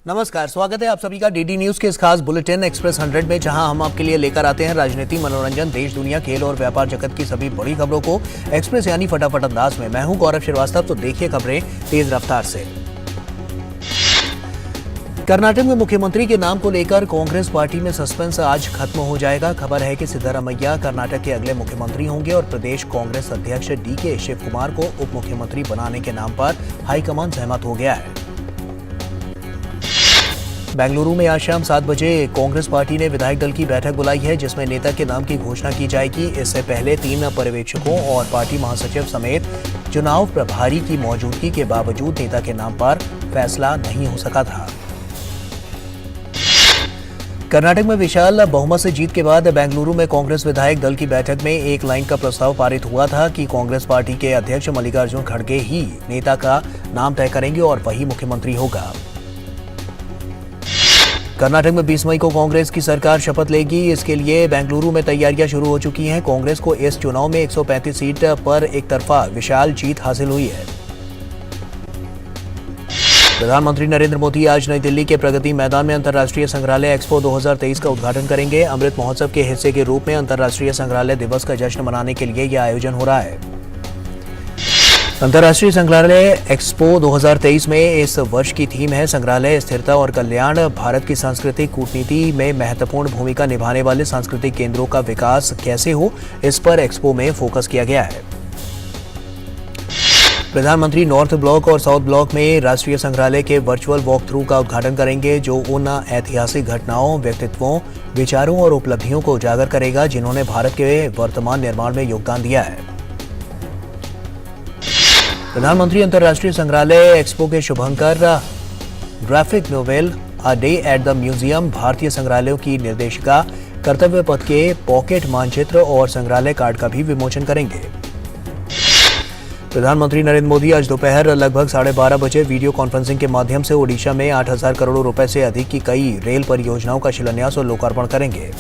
नमस्कार, स्वागत है आप सभी का डीडी न्यूज के इस खास बुलेटिन एक्सप्रेस 100 में, जहां हम आपके लिए लेकर आते हैं राजनीति, मनोरंजन, देश दुनिया, खेल और व्यापार जगत की सभी बड़ी खबरों को एक्सप्रेस यानी फटाफट अंदाज में। मैं हूं गौरव श्रीवास्तव। तो देखिए खबरें तेज रफ्तार से। कर्नाटक में मुख्यमंत्री के नाम को लेकर कांग्रेस पार्टी में सस्पेंस आज खत्म हो जाएगा। खबर है कि सिद्धरामैया कर्नाटक के अगले मुख्यमंत्री होंगे और प्रदेश कांग्रेस अध्यक्ष डीके शिव कुमार को उप मुख्यमंत्री बनाने के नाम पर हाईकमान सहमत हो गया है। बेंगलुरु में आज शाम 7 बजे कांग्रेस पार्टी ने विधायक दल की बैठक बुलाई है, जिसमें नेता के नाम की घोषणा की जाएगी। इससे पहले 3 पर्यवेक्षकों और पार्टी महासचिव समेत चुनाव प्रभारी की मौजूदगी के बावजूद नेता के नाम पर फैसला नहीं हो सका था। कर्नाटक में विशाल बहुमत से जीत के बाद बेंगलुरु में कांग्रेस विधायक दल की बैठक में एक लाइन का प्रस्ताव पारित हुआ था कि कांग्रेस पार्टी के अध्यक्ष मल्लिकार्जुन खड़गे ही नेता का नाम तय करेंगे और वही मुख्यमंत्री होगा। कर्नाटक में 20 मई को कांग्रेस की सरकार शपथ लेगी। इसके लिए बेंगलुरु में तैयारियां शुरू हो चुकी हैं। कांग्रेस को इस चुनाव में 135 सीट पर एक तरफा विशाल जीत हासिल हुई है। प्रधानमंत्री नरेंद्र मोदी आज नई दिल्ली के प्रगति मैदान में अंतर्राष्ट्रीय संग्रहालय एक्सपो 2023 का उद्घाटन करेंगे। अमृत महोत्सव के हिस्से के रूप में अंतर्राष्ट्रीय संग्रहालय दिवस का जश्न मनाने के लिए यह आयोजन हो रहा है। अंतर्राष्ट्रीय संग्रहालय एक्सपो 2023 में इस वर्ष की थीम है संग्रहालय स्थिरता और कल्याण। भारत की सांस्कृतिक कूटनीति में महत्वपूर्ण भूमिका निभाने वाले सांस्कृतिक केंद्रों का विकास कैसे हो, इस पर एक्सपो में फोकस किया गया है। प्रधानमंत्री नॉर्थ ब्लॉक और साउथ ब्लॉक में राष्ट्रीय संग्रहालय के वर्चुअल वॉक थ्रू का उद्घाटन करेंगे, जो उन ऐतिहासिक घटनाओं, व्यक्तित्वों, विचारों और उपलब्धियों को उजागर करेगा जिन्होंने भारत के वर्तमान निर्माण में योगदान दिया है। प्रधानमंत्री अंतर्राष्ट्रीय संग्रहालय एक्सपो के शुभंकर graphic novel a day at the museum भारतीय संग्रहालयों की निर्देशिका कर्तव्य पथ के पॉकेट मानचित्र और संग्रहालय कार्ड का भी विमोचन करेंगे। प्रधानमंत्री नरेंद्र मोदी आज दोपहर लगभग 12:30 बजे वीडियो कॉन्फ्रेंसिंग के माध्यम से ओडिशा में 8,000 करोड़ रुपए से अधिक की कई रेल परियोजनाओं का शिलान्यास और लोकार्पण करेंगे।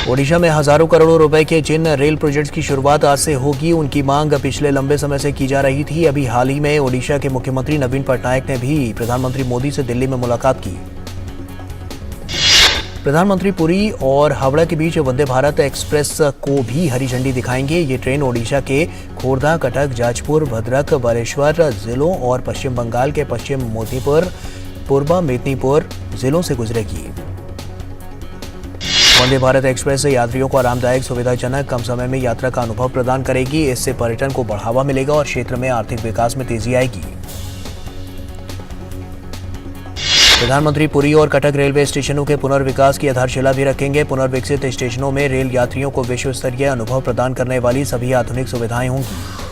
ओडिशा में हजारों करोड़ों रुपए के जिन रेल प्रोजेक्ट्स की शुरुआत आज से होगी, उनकी मांग पिछले लंबे समय से की जा रही थी। अभी हाल ही में ओडिशा के मुख्यमंत्री नवीन पटनायक ने भी प्रधानमंत्री मोदी से दिल्ली में मुलाकात की। प्रधानमंत्री पुरी और हावड़ा के बीच वंदे भारत एक्सप्रेस को भी हरी झंडी दिखाएंगे। ये ट्रेन ओडिशा के खोर्धा, कटक, जाजपुर, भद्रक, बालेश्वर जिलों और पश्चिम बंगाल के पश्चिम मोतीपुर, पूर्वा मेदिनीपुर जिलों से गुजरेगी। वंदे भारत एक्सप्रेस यात्रियों को आरामदायक, सुविधाजनक, कम समय में यात्रा का अनुभव प्रदान करेगी। इससे पर्यटन को बढ़ावा मिलेगा और क्षेत्र में आर्थिक विकास में तेजी आएगी। प्रधानमंत्री पुरी और कटक रेलवे स्टेशनों के पुनर्विकास की आधारशिला भी रखेंगे। पुनर्विकसित स्टेशनों में रेल यात्रियों को विश्व स्तरीय अनुभव प्रदान करने वाली सभी आधुनिक सुविधाएं होंगी।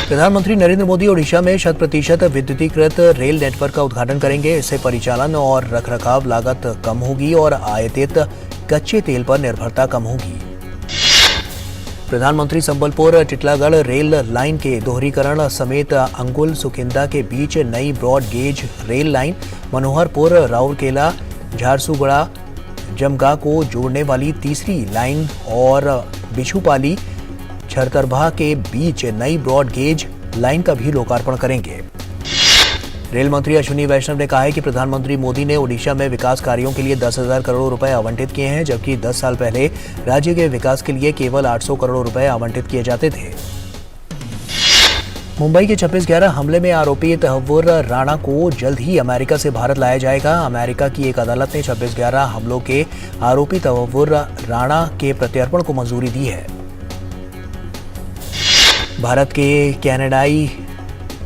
प्रधानमंत्री नरेंद्र मोदी ओडिशा में 100% विद्युतीकृत रेल नेटवर्क का उद्घाटन करेंगे। इससे परिचालन और रखरखाव लागत कम होगी और आयातित कच्चे तेल पर निर्भरता कम होगी। प्रधानमंत्री संबलपुर टिटलागढ़ रेल लाइन के दोहरीकरण समेत अंगुल सुकिंदा के बीच नई broad gauge rail line, Manoharpur Rourkela Jharsuguda Jamga को जोड़ने वाली तीसरी लाइन और बिछुपाली छरतरभा के बीच नई ब्रॉड गेज लाइन का भी लोकार्पण करेंगे। रेल मंत्री अश्विनी वैष्णव ने कहा है कि प्रधानमंत्री मोदी ने ओडिशा में विकास कार्यों के लिए 10,000 करोड़ रुपए आवंटित किए हैं, जबकि 10 साल पहले राज्य के विकास के लिए केवल 800 करोड़ रुपए आवंटित किए जाते थे। मुंबई के 26/11 हमले में आरोपी तहव्वुर राणा को जल्द ही अमेरिका से भारत लाया जाएगा। अमेरिका की एक अदालत ने 26/11 हमलों के आरोपी तहव्वुर राणा के प्रत्यर्पण को मंजूरी दी है। भारत के कनाडाई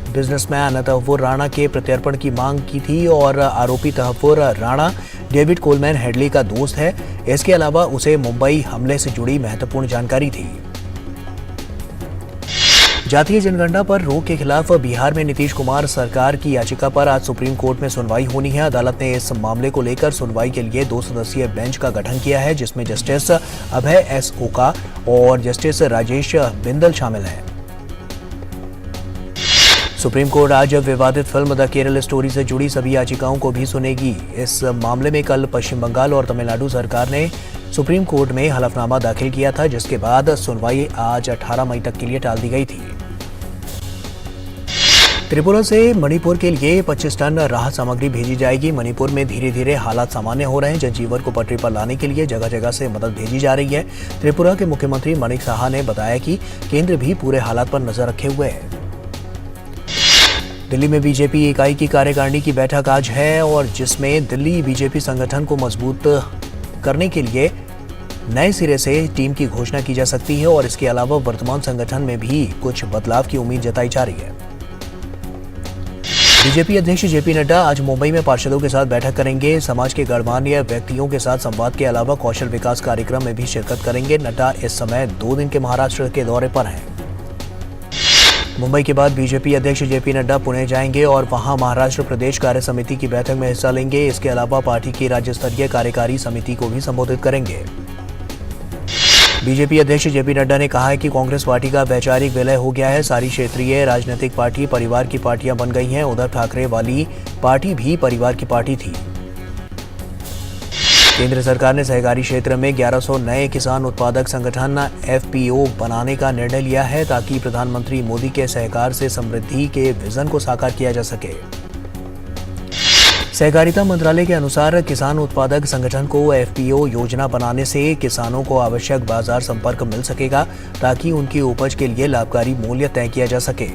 बिजनेसमैन तहव्वुर राणा के प्रत्यर्पण की मांग की थी और आरोपी Tahawwur Rana David Coleman Headley का दोस्त है। इसके अलावा उसे मुंबई हमले से जुड़ी महत्वपूर्ण जानकारी थी। जातीय जनगणना पर रोक के खिलाफ बिहार में नीतीश कुमार सरकार की याचिका पर आज सुप्रीम कोर्ट में सुनवाई होनी है। अदालत ने इस मामले को लेकर सुनवाई के लिए 2 सदस्यीय बेंच का गठन किया है, जिसमें जस्टिस अभय एस ओका और जस्टिस राजेश बिंदल शामिल हैं। सुप्रीम कोर्ट आज विवादित फिल्म द केरल स्टोरी से जुड़ी सभी याचिकाओं को भी सुनेगी। इस मामले में कल पश्चिम बंगाल और तमिलनाडु सरकार ने सुप्रीम कोर्ट में हलफनामा दाखिल किया था, जिसके बाद सुनवाई आज 18 मई तक के लिए टाल दी गई थी। त्रिपुरा से मणिपुर के लिए 25 टन राहत सामग्री भेजी जाएगी। मणिपुर में धीरे धीरे हालात सामान्य हो रहे हैं। जनजीवन को पटरी पर लाने के लिए जगह जगह से मदद भेजी जा रही है। त्रिपुरा के मुख्यमंत्री मणिक साहा ने बताया कि केंद्र भी पूरे हालात पर नजर रखे हुए है। दिल्ली में बीजेपी इकाई की कार्यकारिणी की बैठक आज है और जिसमें दिल्ली बीजेपी संगठन को मजबूत करने के लिए नए सिरे से टीम की घोषणा की जा सकती है और इसके अलावा वर्तमान संगठन में भी कुछ बदलाव की उम्मीद जताई जा रही है। बीजेपी अध्यक्ष जेपी नड्डा आज मुंबई में पार्षदों के साथ बैठक करेंगे। समाज के गणमान्य व्यक्तियों के साथ संवाद के अलावा कौशल विकास कार्यक्रम में भी शिरकत करेंगे। नड्डा इस समय 2 दिन के महाराष्ट्र के दौरे पर हैं। मुंबई के बाद बीजेपी अध्यक्ष जेपी नड्डा पुणे जाएंगे और वहां महाराष्ट्र प्रदेश कार्य समिति की बैठक में हिस्सा लेंगे। इसके अलावा पार्टी की राज्य स्तरीय कार्यकारी समिति को भी संबोधित करेंगे। बीजेपी अध्यक्ष जेपी नड्डा ने कहा है कि कांग्रेस पार्टी का वैचारिक विलय हो गया है। सारी क्षेत्रीय राजनीतिक पार्टी परिवार की पार्टियां बन गई हैं। उद्धव ठाकरे वाली पार्टी भी परिवार की पार्टी थी। केंद्र सरकार ने सहकारी क्षेत्र में 1100 नए किसान उत्पादक संगठन FPO बनाने का निर्णय लिया है ताकि प्रधानमंत्री मोदी के सहकार से समृद्धि के विजन को साकार किया जा सके। सहकारिता मंत्रालय के अनुसार किसान उत्पादक संगठन को FPO योजना बनाने से किसानों को आवश्यक बाजार संपर्क मिल सकेगा ताकि उनकी उपज के लिए लाभकारी मूल्य तय किया जा सके।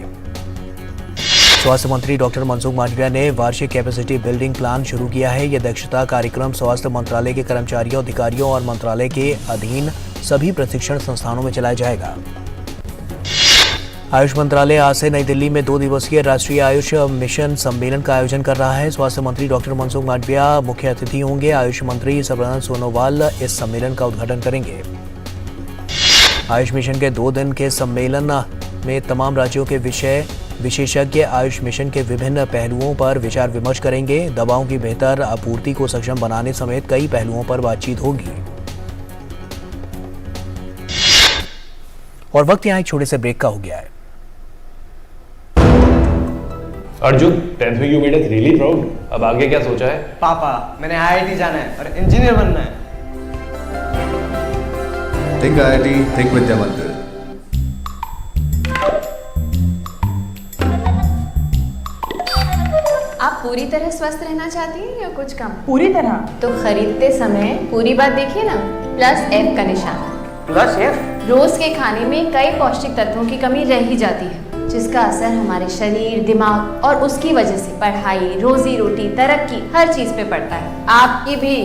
स्वास्थ्य मंत्री डॉक्टर मनसुख मांडविया ने वार्षिक कैपेसिटी बिल्डिंग प्लान शुरू किया है। यह दक्षता कार्यक्रम स्वास्थ्य मंत्रालय के कर्मचारियों, अधिकारियों और मंत्रालय के अधीन सभी प्रशिक्षण संस्थानों में चलाया जाएगा। आयुष मंत्रालय आज से नई दिल्ली में 2 दिवसीय राष्ट्रीय आयुष मिशन सम्मेलन का आयोजन कर रहा है। स्वास्थ्य मंत्री डॉक्टर मनसुख मांडविया मुख्य अतिथि होंगे। आयुष मंत्री सर्बानंद सोनोवाल इस सम्मेलन का उद्घाटन करेंगे। आयुष मिशन के 2 दिन के सम्मेलन में तमाम राज्यों के विशेषज्ञ आयुष मिशन के विभिन्न पहलुओं पर विचार विमर्श करेंगे। दवाओं की बेहतर आपूर्ति को सक्षम बनाने समेत कई पहलुओं पर बातचीत होगी। और वक्त यहाँ एक छोटे से ब्रेक का हो गया है। अर्जुन 10th में you made us really proud. अब आगे क्या सोचा है? पापा, मैंने IIT जाना है और इंजीनियर बनना है। थिंक IIT, थिंक विद्या मंदिर। आप पूरी तरह स्वस्थ रहना चाहती हैं या कुछ कम? पूरी तरह। तो खरीदते समय पूरी बात देखिए ना, +F का निशान। +F? रोज के खाने में कई पौष्टिक तत्वों की कमी रह ही जाती है जिसका असर हमारे शरीर, दिमाग और उसकी वजह से पढ़ाई, रोजी रोटी, तरक्की हर चीज पे पड़ता है। आपकी भी।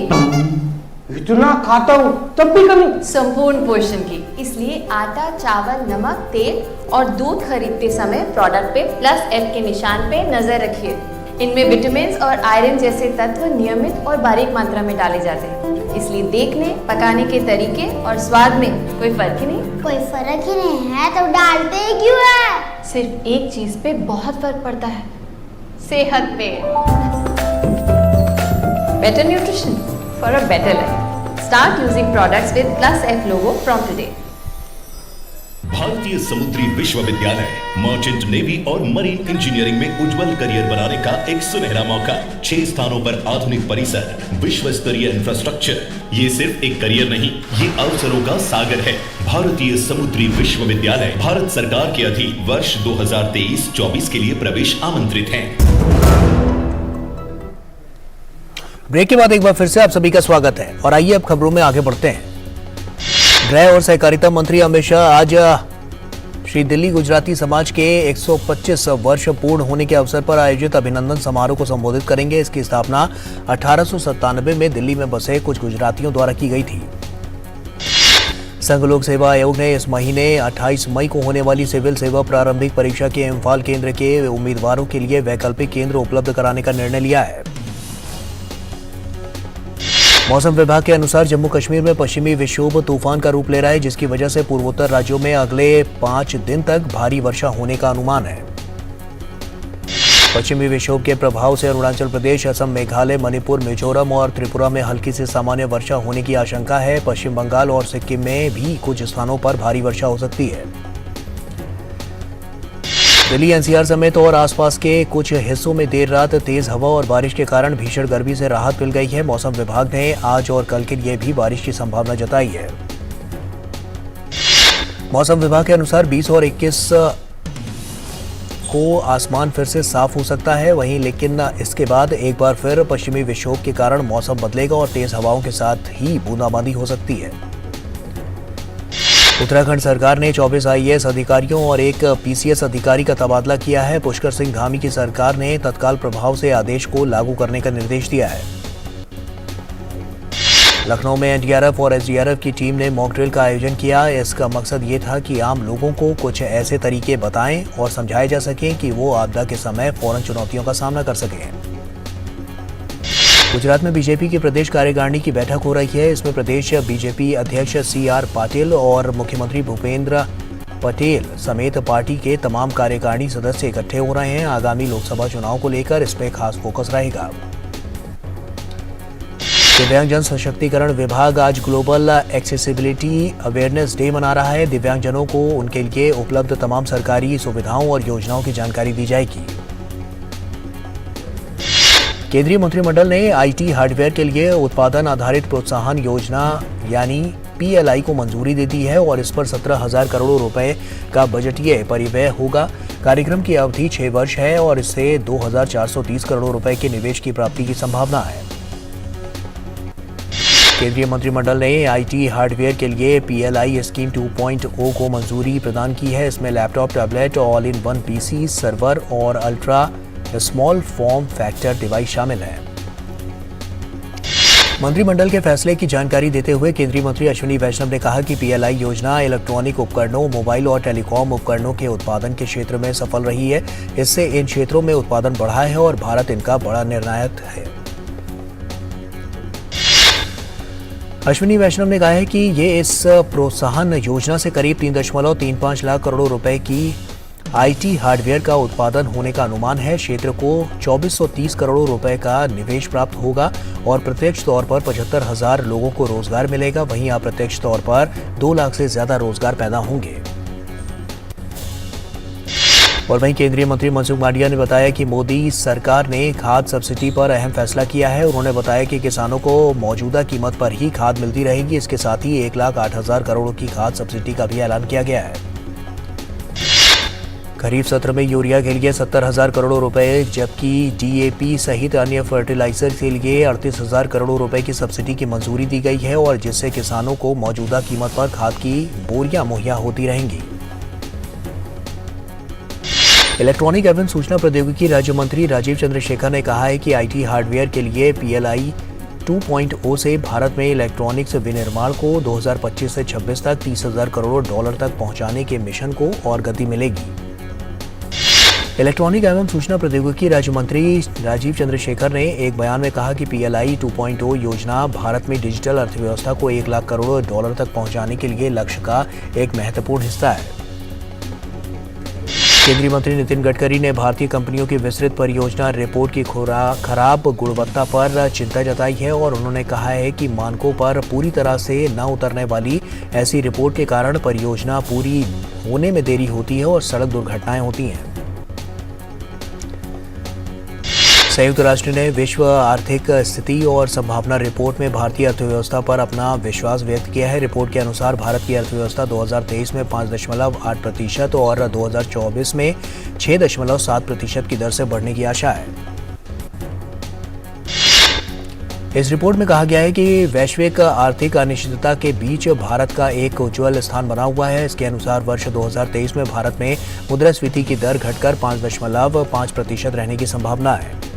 इतना खाता हूँ तब भी कमी? संपूर्ण पोषण की। इसलिए आटा, चावल, नमक, तेल और दूध खरीदते समय प्रोडक्ट पे +F के निशान पे नजर रखिए। इनमें विटामिन और आयरन जैसे तत्व नियमित और बारीक मात्रा में डाले जाते हैं। इसलिए देखने, पकाने के तरीके और स्वाद में कोई फर्क ही नहीं। कोई फर्क ही नहीं है तो डालते ही क्यों है? सिर्फ एक चीज पे बहुत फर्क पड़ता है, सेहत पे। Better nutrition for a better life. Start using products with +F logo from today. भारतीय समुद्री विश्वविद्यालय मर्चेंट नेवी और मरीन इंजीनियरिंग में उज्जवल करियर बनाने का एक सुनहरा मौका। 6 स्थानों पर आधुनिक परिसर, विश्व स्तरीय इंफ्रास्ट्रक्चर। ये सिर्फ एक करियर नहीं, ये अवसरों का सागर है। भारतीय समुद्री विश्वविद्यालय भारत सरकार के अधीन वर्ष 2023-24 के लिए प्रवेश आमंत्रित हैं। ब्रेक के बाद एक बार फिर से आप सभी का स्वागत है और आइए अब खबरों में आगे बढ़ते हैं। गृह और सहकारिता मंत्री अमित शाह आज श्री दिल्ली गुजराती समाज के 125 वर्ष पूर्ण होने के अवसर पर आयोजित अभिनंदन समारोह को संबोधित करेंगे। इसकी स्थापना 1897 में दिल्ली में बसे कुछ गुजरातियों द्वारा की गई थी। संघ लोक सेवा आयोग ने इस महीने 28 मई को होने वाली सिविल सेवा प्रारंभिक परीक्षा के इम्फाल केंद्र के उम्मीदवारों के लिए वैकल्पिक केंद्र उपलब्ध कराने का निर्णय लिया है। मौसम विभाग के अनुसार जम्मू कश्मीर में पश्चिमी विक्षोभ तूफान का रूप ले रहा है जिसकी वजह से पूर्वोत्तर राज्यों में अगले 5 दिन तक भारी वर्षा होने का अनुमान है। पश्चिमी विक्षोभ के प्रभाव से अरुणाचल प्रदेश, असम, मेघालय, मणिपुर, मिजोरम और त्रिपुरा में हल्की से सामान्य वर्षा होने की आशंका है। पश्चिम बंगाल और सिक्किम में भी कुछ स्थानों पर भारी वर्षा हो सकती है। दिल्ली एनसीआर समेत और आसपास के कुछ हिस्सों में देर रात तेज हवा और बारिश के कारण भीषण गर्मी से राहत मिल गई है। मौसम विभाग ने आज और कल के लिए भी बारिश की संभावना जताई है। मौसम विभाग के अनुसार 20 और 21 को आसमान फिर से साफ हो सकता है वहीं, लेकिन इसके बाद एक बार फिर पश्चिमी विक्षोभ के कारण मौसम बदलेगा और तेज हवाओं के साथ ही बूंदाबांदी हो सकती है। उत्तराखंड सरकार ने 24 IAS अधिकारियों और एक PCS अधिकारी का तबादला किया है। पुष्कर सिंह धामी की सरकार ने तत्काल प्रभाव से आदेश को लागू करने का निर्देश दिया है। लखनऊ में NDRF और SDRF की टीम ने मॉक ड्रिल का आयोजन किया। इसका मकसद ये था कि आम लोगों को कुछ ऐसे तरीके बताएं और समझाए जा सकें कि वो आपदा के समय फौरन चुनौतियों का सामना कर सकें। गुजरात में बीजेपी की प्रदेश कार्यकारिणी की बैठक हो रही है। इसमें प्रदेश बीजेपी अध्यक्ष CR पाटिल और मुख्यमंत्री भूपेंद्र पटेल समेत पार्टी के तमाम कार्यकारिणी सदस्य इकट्ठे हो रहे हैं। आगामी लोकसभा चुनाव को लेकर इस पे खास फोकस रहेगा। दिव्यांगजन सशक्तिकरण विभाग आज ग्लोबल एक्सेसिबिलिटी अवेयरनेस डे मना रहा है। दिव्यांगजनों को उनके लिए उपलब्ध तमाम सरकारी सुविधाओं और योजनाओं की जानकारी दी जाएगी। केंद्रीय मंत्रिमंडल ने IT हार्डवेयर के लिए उत्पादन आधारित प्रोत्साहन योजना यानी PLI को मंजूरी दे दी है और इस पर 17,000 करोड़ रुपए का बजटीय परिव्यय होगा। कार्यक्रम की अवधि 6 वर्ष है और इससे 2,430 करोड़ रुपए के निवेश की प्राप्ति की संभावना है। केंद्रीय मंत्रिमंडल ने IT हार्डवेयर के लिए PLI स्कीम 2.0 को मंजूरी प्रदान की है। इसमें laptop, tablet, all in one PC, server और ultra small form factor device शामिल है। मंत्रिमंडल के फैसले की जानकारी देते हुए केंद्रीय मंत्री अश्विनी वैष्णव ने कहा कि PLI योजना इलेक्ट्रॉनिक उपकरणों, मोबाइल और टेलीकॉम उपकरणों के उत्पादन के क्षेत्र में सफल रही है। इससे इन क्षेत्रों में उत्पादन बढ़ा है और भारत इनका बड़ा निर्णायक है। अश्विनी वैष्णव ने कहा है कि ये इस प्रोत्साहन योजना से करीब 3.35 लाख करोड़ रुपए की IT हार्डवेयर का उत्पादन होने का अनुमान है। क्षेत्र को 2430 करोड़ रुपए का निवेश प्राप्त होगा और प्रत्यक्ष तौर पर 75,000 लोगों को रोजगार मिलेगा। वहीं अप्रत्यक्ष तौर पर 2 लाख से ज्यादा रोजगार पैदा होंगे। और वहीं केंद्रीय मंत्री मनसुख मांडविया ने बताया कि मोदी सरकार ने खाद सब्सिडी पर अहम फैसला किया है। उन्होंने बताया कि किसानों को मौजूदा कीमत पर ही खाद मिलती रहेगी। इसके साथ ही 1,08,000 करोड़ की खाद सब्सिडी का भी ऐलान किया गया है। खरीफ सत्र में यूरिया के लिए 70,000 करोड़ रुपए, जबकि DAP सहित अन्य फर्टिलाइजर के लिए 38,000 करोड़ रुपए की सब्सिडी की मंजूरी दी गई है और जिससे किसानों को मौजूदा कीमत पर खाद की बोरियां मुहैया होती रहेंगी। इलेक्ट्रॉनिक एवं सूचना प्रौद्योगिकी राज्य मंत्री राजीव चंद्रशेखर ने कहा है कि IT हार्डवेयर के लिए PLI 2.0 से भारत में इलेक्ट्रॉनिक्स विनिर्माण को 2025 से 26 तक $30,000 करोड़ तक पहुंचाने के मिशन को और गति मिलेगी। इलेक्ट्रॉनिक एवं सूचना प्रौद्योगिकी राज्य मंत्री राजीव चंद्रशेखर ने एक बयान में कहा कि PLI 2.0 योजना भारत में डिजिटल अर्थव्यवस्था को 1 लाख करोड़ तक पहुंचाने के लिए लक्ष्य का एक महत्वपूर्ण हिस्सा है। केंद्रीय मंत्री नितिन गडकरी ने भारतीय कंपनियों की विस्तृत परियोजना रिपोर्ट की खराब गुणवत्ता पर चिंता जताई है और उन्होंने कहा है कि मानकों पर पूरी तरह से न उतरने वाली ऐसी रिपोर्ट के कारण परियोजना पूरी होने में देरी होती है और सड़क दुर्घटनाएं होती हैं। संयुक्त राष्ट्र ने विश्व आर्थिक स्थिति और संभावना रिपोर्ट में भारतीय अर्थव्यवस्था पर अपना विश्वास व्यक्त किया है। रिपोर्ट के अनुसार भारत की अर्थव्यवस्था 2023 में 5.8% और 2024 में 6.7% की दर से बढ़ने की आशा है। इस रिपोर्ट में कहा गया है कि वैश्विक आर्थिक अनिश्चितता के बीच भारत का एक उज्ज्वल स्थान बना हुआ है। इसके अनुसार वर्ष 2023 में भारत में मुद्रास्फीति की दर घटकर 5.5% रहने की संभावना है।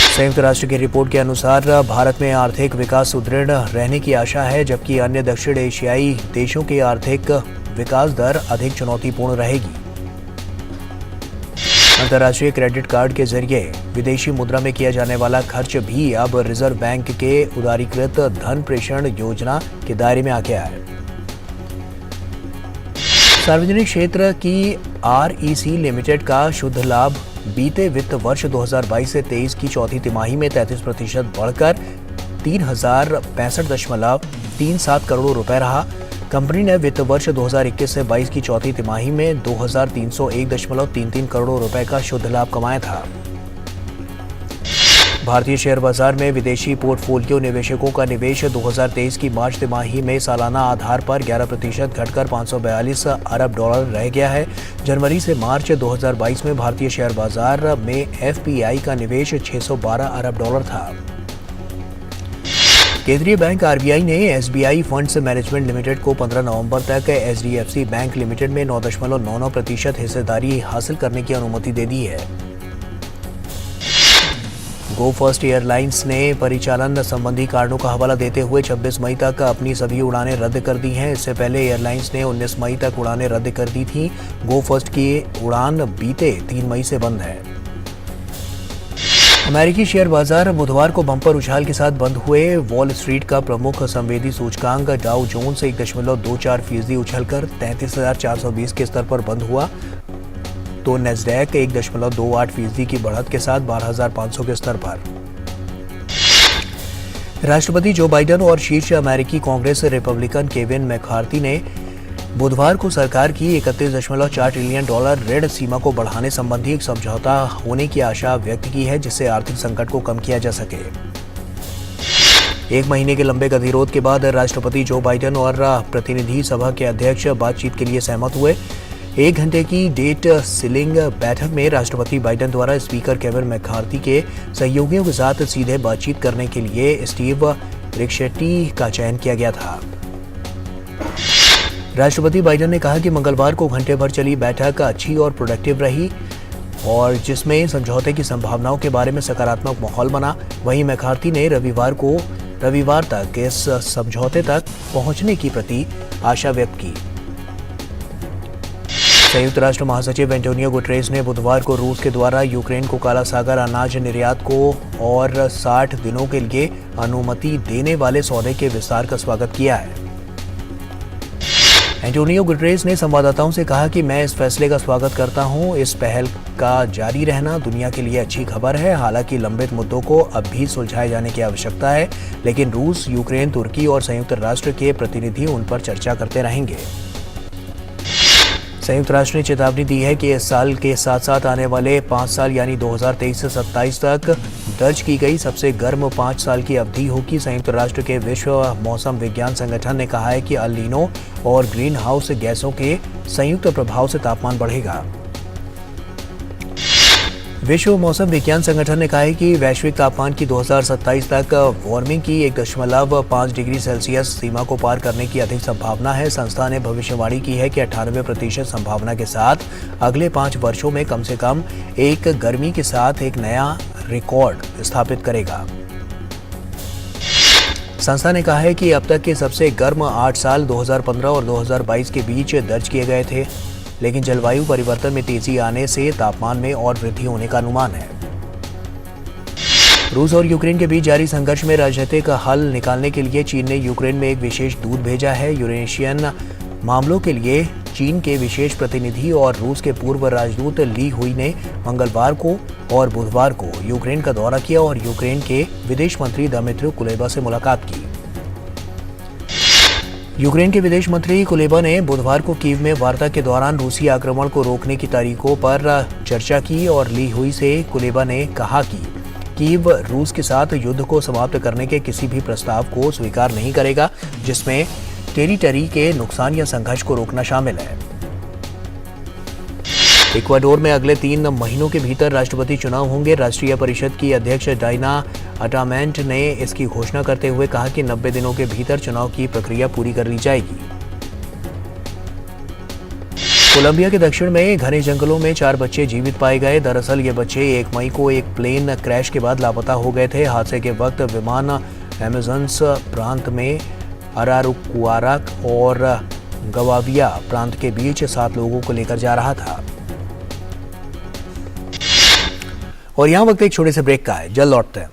संयुक्त राष्ट्र की रिपोर्ट के अनुसार भारत में आर्थिक विकास सुदृढ़ रहने की आशा है, जबकि अन्य दक्षिण एशियाई देशों की आर्थिक विकास दर अधिक चुनौतीपूर्ण रहेगी। अंतर्राष्ट्रीय क्रेडिट कार्ड के जरिए विदेशी मुद्रा में किया जाने वाला खर्च भी अब रिजर्व बैंक के उदारीकृत धन प्रेषण योजना के दायरे में आ गया है। सार्वजनिक क्षेत्र की REC लिमिटेड का शुद्ध लाभ बीते वित्त वर्ष 2022 से 23 की चौथी तिमाही में 33% बढ़कर 3,065.37 करोड़ रुपए रहा। कंपनी ने वित्त वर्ष 2021 से 22 की चौथी तिमाही में 2,301.33 करोड़ रुपए का शुद्ध लाभ कमाया था। भारतीय शेयर बाजार में विदेशी पोर्टफोलियो निवेशकों का निवेश 2023 की मार्च तिमाही में सालाना आधार पर 11% घटकर $542 अरब रह गया है। जनवरी से मार्च 2022 में भारतीय शेयर बाजार में एफपीआई का निवेश $612 अरब था। केंद्रीय बैंक आरबीआई ने एसबीआई फंड्स मैनेजमेंट लिमिटेड को 15 नवंबर तक एचडीएफसी बैंक लिमिटेड में 9.99% हिस्सेदारी हासिल करने की अनुमति दे दी है। गो फर्स्ट एयरलाइंस ने परिचालन संबंधी कारणों का हवाला देते हुए 26 मई तक अपनी सभी उड़ानें रद्द कर दी हैं। इससे पहले एयरलाइंस ने 19 मई तक उड़ानें रद्द कर दी थीं। गो फर्स्ट की उड़ान बीते 3 मई से बंद है। अमेरिकी शेयर बाजार बुधवार को बम्पर उछाल के साथ बंद हुए। वॉल स्ट्रीट का प्रमुख संवेदी सूचकांक डाउ जोन्स 1.24% उछलकर 33,420 के स्तर पर बंद हुआ, तो नैस्डैक 1.28% की बढ़त के साथ 12,500 के स्तर पर। राष्ट्रपति जो बाइडेन और शीर्ष अमेरिकी कांग्रेस रिपब्लिकन केविन मैकार्थी ने बुधवार को सरकार की $31.4 ट्रिलियन ऋण सीमा को बढ़ाने संबंधी एक समझौता होने की आशा व्यक्त की है, जिससे आर्थिक संकट को कम किया जा सके। 1 महीने के लंबे गतिरोध के बाद राष्ट्रपति जो बाइडेन और प्रतिनिधि सभा के अध्यक्ष बातचीत के लिए सहमत हुए। 1 घंटे की डेट सीलिंग बैठक में राष्ट्रपति बाइडेन द्वारा स्पीकर केविन मैकार्थी के सहयोगियों के साथ सीधे बातचीत करने के लिए स्टीव रिक्शेट्टी का चयन किया गया था। राष्ट्रपति बाइडेन ने कहा कि मंगलवार को घंटे भर चली बैठक अच्छी और प्रोडक्टिव रही और जिसमें समझौते की संभावनाओं के बारे में सकारात्मक माहौल बना। वहीं मैकार्थी ने रविवार तक इस समझौते तक पहुंचने की प्रति आशा व्यक्त की। संयुक्त राष्ट्र महासचिव एंटोनियो गुटेरेस ने बुधवार को रूस के द्वारा यूक्रेन को काला सागर अनाज निर्यात को और 60 दिनों के लिए अनुमति देने वाले सौदे के विस्तार का स्वागत किया है। एंटोनियो गुटेरेस ने संवाददाताओं से कहा कि मैं इस फैसले का स्वागत करता हूं। इस पहल का जारी रहना दुनिया के लिए अच्छी खबर है। हालांकि लंबित मुद्दों को अब भी सुलझाए जाने की आवश्यकता है, लेकिन रूस, यूक्रेन, तुर्की और संयुक्त राष्ट्र के प्रतिनिधि उन पर चर्चा करते रहेंगे। संयुक्त राष्ट्र ने चेतावनी दी है कि इस साल के साथ साथ आने वाले 5 साल यानी 2023 से 27 तक दर्ज की गई सबसे गर्म 5 साल की अवधि होगी। संयुक्त राष्ट्र के विश्व मौसम विज्ञान संगठन ने कहा है कि अल नीनो और ग्रीन हाउस गैसों के संयुक्त प्रभाव से तापमान बढ़ेगा। विश्व मौसम विज्ञान संगठन ने कहा है कि वैश्विक तापमान की 2027 तक वार्मिंग की 1.5 डिग्री सेल्सियस सीमा को पार करने की अधिक संभावना है। संस्था ने भविष्यवाणी की है कि 98% संभावना के साथ अगले 5 वर्षों में कम से कम एक गर्मी के साथ एक नया रिकॉर्ड स्थापित करेगा। संस्था ने कहा है कि अब तक के सबसे गर्म 8 साल 2015 और 2022 के बीच दर्ज किए गए थे, लेकिन जलवायु परिवर्तन में तेजी आने से तापमान में और वृद्धि होने का अनुमान है। रूस और यूक्रेन के बीच जारी संघर्ष में राजनीतिक हल निकालने के लिए चीन ने यूक्रेन में एक विशेष दूत भेजा है। यूरेशियन मामलों के लिए चीन के विशेष प्रतिनिधि और रूस के पूर्व राजदूत ली हुई ने मंगलवार को और बुधवार को यूक्रेन का दौरा किया और यूक्रेन के विदेश मंत्री दमित्रो कुलेबा से मुलाकात की। यूक्रेन के विदेश मंत्री कुलेबा ने बुधवार को कीव में वार्ता के दौरान रूसी आक्रमण को रोकने की तारीखों पर चर्चा की और ली हुई से कुलेबा ने कहा कि कीव रूस के साथ युद्ध को समाप्त करने के किसी भी प्रस्ताव को स्वीकार नहीं करेगा, जिसमें टेरिटरी के नुकसान या संघर्ष को रोकना शामिल है। इक्वाडोर में अगले 3 महीनों के भीतर राष्ट्रपति चुनाव होंगे। राष्ट्रीय परिषद की अध्यक्ष डायना अटामेंट ने इसकी घोषणा करते हुए कहा कि 90 दिनों के भीतर चुनाव की प्रक्रिया पूरी कर ली जाएगी। कोलंबिया के दक्षिण में घने जंगलों में 4 बच्चे जीवित पाए गए। दरअसल ये बच्चे 1 मई को एक प्लेन क्रैश के बाद लापता हो गए थे। हादसे के वक्त विमान अमेजन्स प्रांत में अरारुकुआराक और गवाविया प्रांत के बीच 7 लोगों को लेकर जा रहा था। और यहाँ वक्त एक छोटे से ब्रेक का है, जल्द लौटते हैं।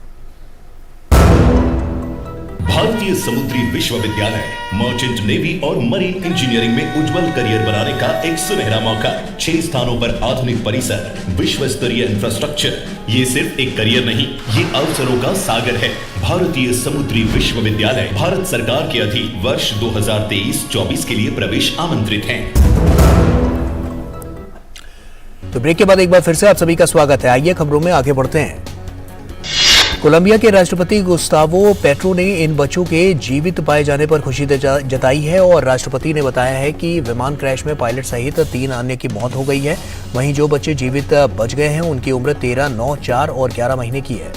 भारतीय समुद्री विश्वविद्यालय मर्चेंट नेवी और मरीन इंजीनियरिंग में उज्जवल करियर बनाने का एक सुनहरा मौका। 6 स्थानों पर आधुनिक परिसर, विश्व स्तरीय इंफ्रास्ट्रक्चर। ये सिर्फ एक करियर नहीं, ये अवसरों का सागर है। भारतीय समुद्री विश्वविद्यालय भारत सरकार के अधीन वर्ष 2023-24 के लिए प्रवेश आमंत्रित हैं। तो ब्रेक के बाद एक बार फिर से आप सभी का स्वागत है। आइए खबरों में आगे बढ़ते हैं। कोलंबिया के राष्ट्रपति गुस्तावो पेट्रो ने इन बच्चों के जीवित पाए जाने पर खुशी जताई है और राष्ट्रपति ने बताया है कि विमान क्रैश में पायलट सहित 3 अन्य की मौत हो गई है। वहीं जो बच्चे जीवित बच गए हैं उनकी उम्र 13, 9, 4 और 11 महीने की है।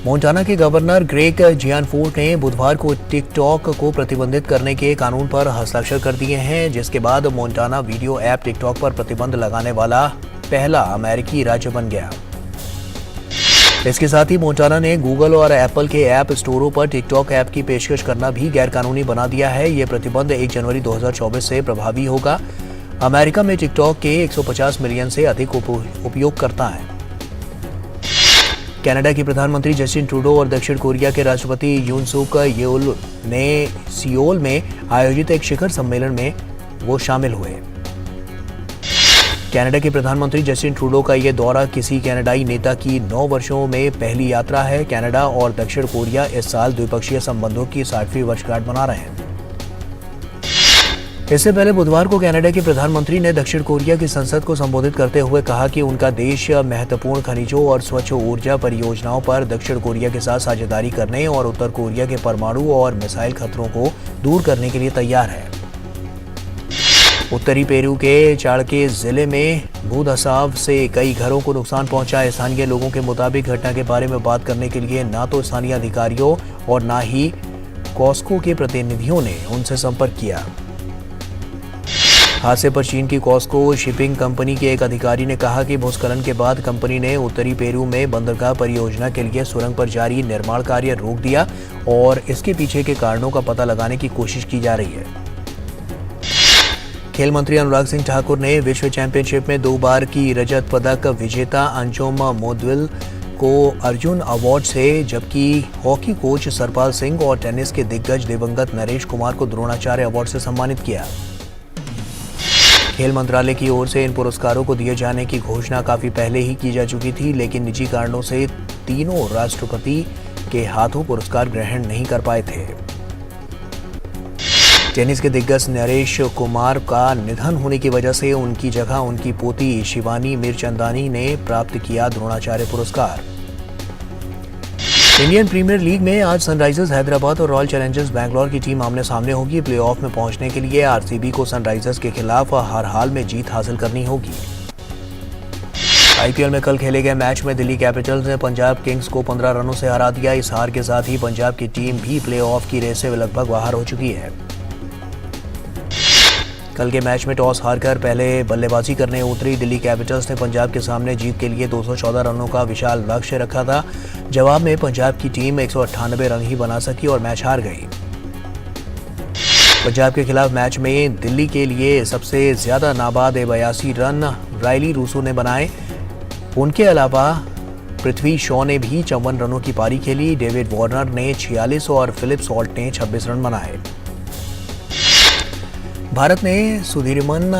मोंटाना के गवर्नर ग्रेग जियानफोर्ड ने बुधवार को टिकटॉक को प्रतिबंधित करने के कानून पर हस्ताक्षर कर दिए हैं, जिसके बाद मोंटाना वीडियो ऐप टिकटॉक पर प्रतिबंध लगाने वाला पहला अमेरिकी राज्य बन गया। इसके साथ ही मोंटाना ने गूगल और एप्पल के ऐप स्टोरों पर टिकटॉक ऐप की पेशकश करना भी गैरकानूनी बना दिया है। यह प्रतिबंध 1 जनवरी 2024 से प्रभावी होगा। अमेरिका में टिकटॉक के 150 मिलियन से अधिक उपयोगकर्ता हैं। कनाडा की प्रधानमंत्री जस्टिन ट्रूडो और दक्षिण कोरिया के राष्ट्रपति यून सुक येउल ने सियोल में आयोजित एक शिखर सम्मेलन में वो शामिल हुए। कनाडा के प्रधानमंत्री जस्टिन ट्रूडो का यह दौरा किसी कनाडाई नेता की 9 वर्षों में पहली यात्रा है। कनाडा और दक्षिण कोरिया इस साल द्विपक्षीय संबंधों की 60वीं वर्षगांठ मना रहे हैं। इससे पहले बुधवार को कनाडा के प्रधानमंत्री ने दक्षिण कोरिया की संसद को संबोधित करते हुए कहा कि उनका देश महत्वपूर्ण खनिजों और स्वच्छ ऊर्जा परियोजनाओं पर दक्षिण कोरिया के साथ साझेदारी करने और उत्तर कोरिया के परमाणु और मिसाइल खतरों को दूर करने के लिए तैयार है। उत्तरी पेरू के चाड़के जिले में भूधसाव से कई घरों को नुकसान पहुंचा। स्थानीय लोगों के मुताबिक घटना के बारे में बात करने के लिए न तो स्थानीय अधिकारियों और न ही कॉस्को के प्रतिनिधियों ने उनसे संपर्क किया। हादसे पर चीन की कॉस्को शिपिंग कंपनी के एक अधिकारी ने कहा कि भूस्खलन के बाद कंपनी ने उत्तरी पेरू में बंदरगाह परियोजना के लिए सुरंग पर जारी निर्माण कार्य रोक दिया और इसके पीछे के कारणों का पता लगाने की कोशिश की जा रही है। खेल मंत्री अनुराग सिंह ठाकुर ने विश्व चैंपियनशिप में 2 बार की रजत पदक विजेता अंजुम मोदविल को अर्जुन अवार्ड से, जबकि हॉकी कोच सरपाल सिंह और टेनिस के दिग्गज दिवंगत नरेश कुमार को द्रोणाचार्य अवार्ड से सम्मानित किया। खेल मंत्रालय की ओर से इन पुरस्कारों को दिए जाने की घोषणा काफी पहले ही की जा चुकी थी, लेकिन निजी कारणों से तीनों राष्ट्रपति के हाथों पुरस्कार ग्रहण नहीं कर पाए थे। टेनिस के दिग्गज नरेश कुमार का निधन होने की वजह से उनकी जगह उनकी पोती शिवानी मीरचंदानी ने प्राप्त किया द्रोणाचार्य पुरस्कार। इंडियन प्रीमियर लीग में आज सनराइजर्स हैदराबाद और रॉयल चैलेंजर्स बैंगलोर की टीम आमने सामने होगी। प्लेऑफ में पहुंचने के लिए आरसीबी को सनराइजर्स के खिलाफ हर हाल में जीत हासिल करनी होगी। आईपीएल में कल खेले गए मैच में दिल्ली कैपिटल्स ने पंजाब किंग्स को 15 रनों से हरा दिया। इस हार के साथ ही पंजाब की टीम भी प्लेऑफ की रेस से लगभग बाहर हो चुकी है। कल के मैच में टॉस हारकर पहले बल्लेबाजी करने उतरी दिल्ली कैपिटल्स ने पंजाब के सामने जीत के लिए 214 रनों का विशाल लक्ष्य रखा था। जवाब में पंजाब की टीम 198 रन ही बना सकी और मैच हार गई। पंजाब के खिलाफ मैच में दिल्ली के लिए सबसे ज्यादा नाबाद 82 रन रायली रूसो ने बनाए। उनके अलावा पृथ्वी शॉ ने भी 54 रनों की पारी खेली। डेविड वार्नर ने 46 और फिलिप सॉल्ट ने 26 रन बनाए। भारत ने सुधीरमन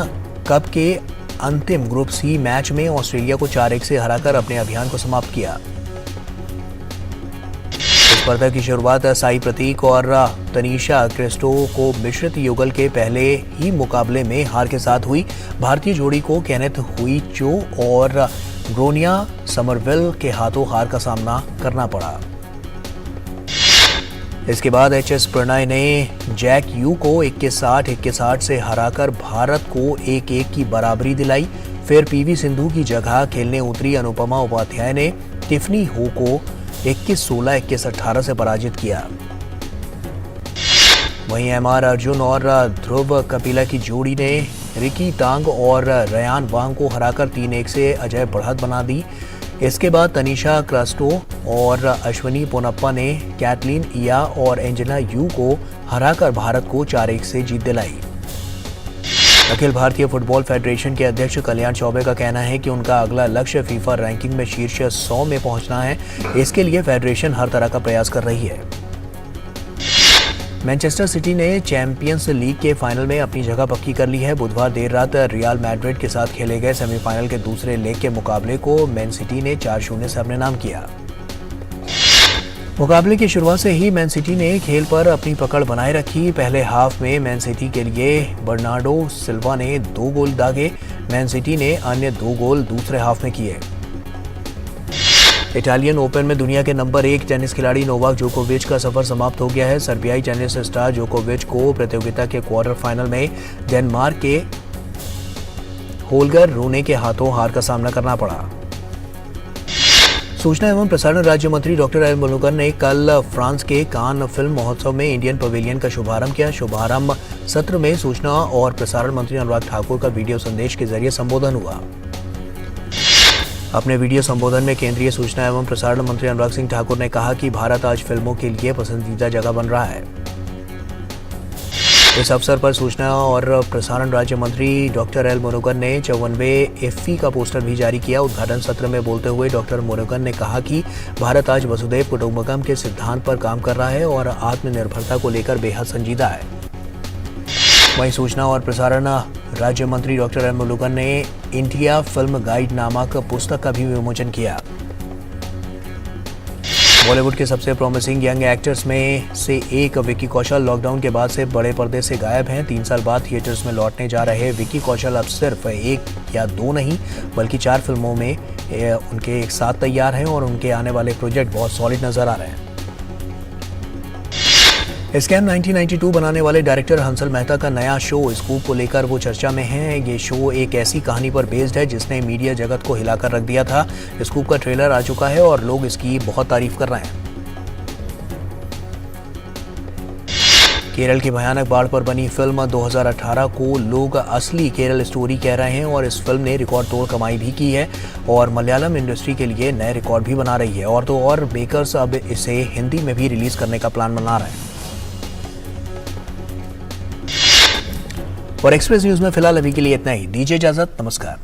कप के अंतिम ग्रुप सी मैच में ऑस्ट्रेलिया को 4-1 से हराकर अपने अभियान को समाप्त किया। स्पर्धा की शुरुआत साई प्रतीक और तनीषा क्रिस्टो को मिश्रित युगल के पहले ही मुकाबले में हार के साथ हुई। भारतीय जोड़ी को केनेथ हुईचो और ग्रोनिया समरविल के हाथों हार का सामना करना पड़ा। इसके बाद एचएस प्रणय ने जैक यू को 21-60 से हराकर भारत को 1-1 की बराबरी दिलाई। फिर पीवी सिंधु की जगह खेलने उतरी अनुपमा उपाध्याय ने टिफनी हो को 21-16, 21-18 से पराजित किया। वहीं एमआर अर्जुन और ध्रुव कपिला की जोड़ी ने रिकी टांग और रयान वांग को हराकर 3-1 से अजय बढ़त बना दी। इसके बाद तनीषा क्रास्टो और अश्विनी पोनप्पा ने कैटलीन इया और एंजेला यू को हराकर भारत को 4-1 से जीत दिलाई। अखिल भारतीय फुटबॉल फेडरेशन के अध्यक्ष कल्याण चौबे का कहना है कि उनका अगला लक्ष्य फीफा रैंकिंग में शीर्ष 100 में पहुंचना है। इसके लिए फेडरेशन हर तरह का प्रयास कर रही है। मैनचेस्टर सिटी ने चैंपियंस लीग के फाइनल में अपनी जगह पक्की कर ली है। बुधवार देर रात रियल मैड्रिड के साथ खेले गए सेमीफाइनल के दूसरे लेग के मुकाबले को मैन सिटी ने 4-0 से अपने नाम किया। मुकाबले की शुरुआत से ही मैन सिटी ने खेल पर अपनी पकड़ बनाए रखी। पहले हाफ में मैन सिटी के लिए बर्नार्डो सिल्वा ने 2 गोल दागे। मैन सिटी ने अन्य 2 गोल दूसरे हाफ में किए। इटालियन ओपन में दुनिया के नंबर 1 टेनिस खिलाड़ी नोवाक जोकोविच का सफर समाप्त हो गया है। सर्बियाई टेनिस स्टार जोकोविच को प्रतियोगिता के क्वार्टर फाइनल में डेनमार्क के होल्गर रूने के हाथों हार का सामना करना पड़ा। सूचना एवं प्रसारण राज्य मंत्री डॉक्टर एल मुरुगन ने कल फ्रांस के कान फिल्म महोत्सव में इंडियन पवेलियन का शुभारंभ किया। शुभारंभ सत्र में सूचना और प्रसारण मंत्री अनुराग ठाकुर का वीडियो संदेश के जरिए संबोधन हुआ। अपने वीडियो संबोधन में केंद्रीय सूचना एवं प्रसारण मंत्री अनुराग सिंह ठाकुर ने कहा कि भारत आज फिल्मों के लिए पसंदीदा जगह बन रहा है। इस अवसर पर सूचना और प्रसारण राज्य मंत्री डॉक्टर एल मुरुगन ने 54वें इफ्फी का पोस्टर भी जारी किया। उद्घाटन सत्र में बोलते हुए डॉक्टर मुरुगन ने कहा कि भारत आज वसुधैव कुटुंबकम के सिद्धांत पर काम कर रहा है और आत्मनिर्भरता को लेकर बेहद संजीदा है। वहीं सूचना और प्रसारण राज्य मंत्री डॉक्टर एल मुरुगन ने इंडिया फिल्म गाइड नामक पुस्तक का भी विमोचन किया। बॉलीवुड के सबसे प्रॉमिसिंग यंग एक्टर्स में से एक विक्की कौशल लॉकडाउन के बाद से बड़े पर्दे से गायब हैं। 3 साल बाद थिएटर्स में लौटने जा रहे विक्की कौशल अब सिर्फ 1 या 2 नहीं बल्कि 4 फिल्मों में उनके एक साथ तैयार हैं और उनके आने वाले प्रोजेक्ट बहुत सॉलिड नजर आ रहे हैं। स्कैम 1992 बनाने वाले डायरेक्टर हंसल मेहता का नया शो स्कूप को लेकर वो चर्चा में है। ये शो एक ऐसी कहानी पर बेस्ड है जिसने मीडिया जगत को हिलाकर रख दिया था। स्कूप का ट्रेलर आ चुका है और लोग इसकी बहुत तारीफ कर रहे हैं। केरल की भयानक बाढ़ पर बनी फिल्म 2018 को लोग असली केरल स्टोरी कह रहे हैं और इस फिल्म ने रिकॉर्ड तोड़ कमाई भी की है और मलयालम इंडस्ट्री के लिए नए रिकॉर्ड भी बना रही है। और तो और मेकर्स अब इसे हिंदी में भी रिलीज करने का प्लान बना रहे हैं। और एक्सप्रेस न्यूज में फिलहाल अभी के लिए इतना ही। दीजिए इजाजत, नमस्कार।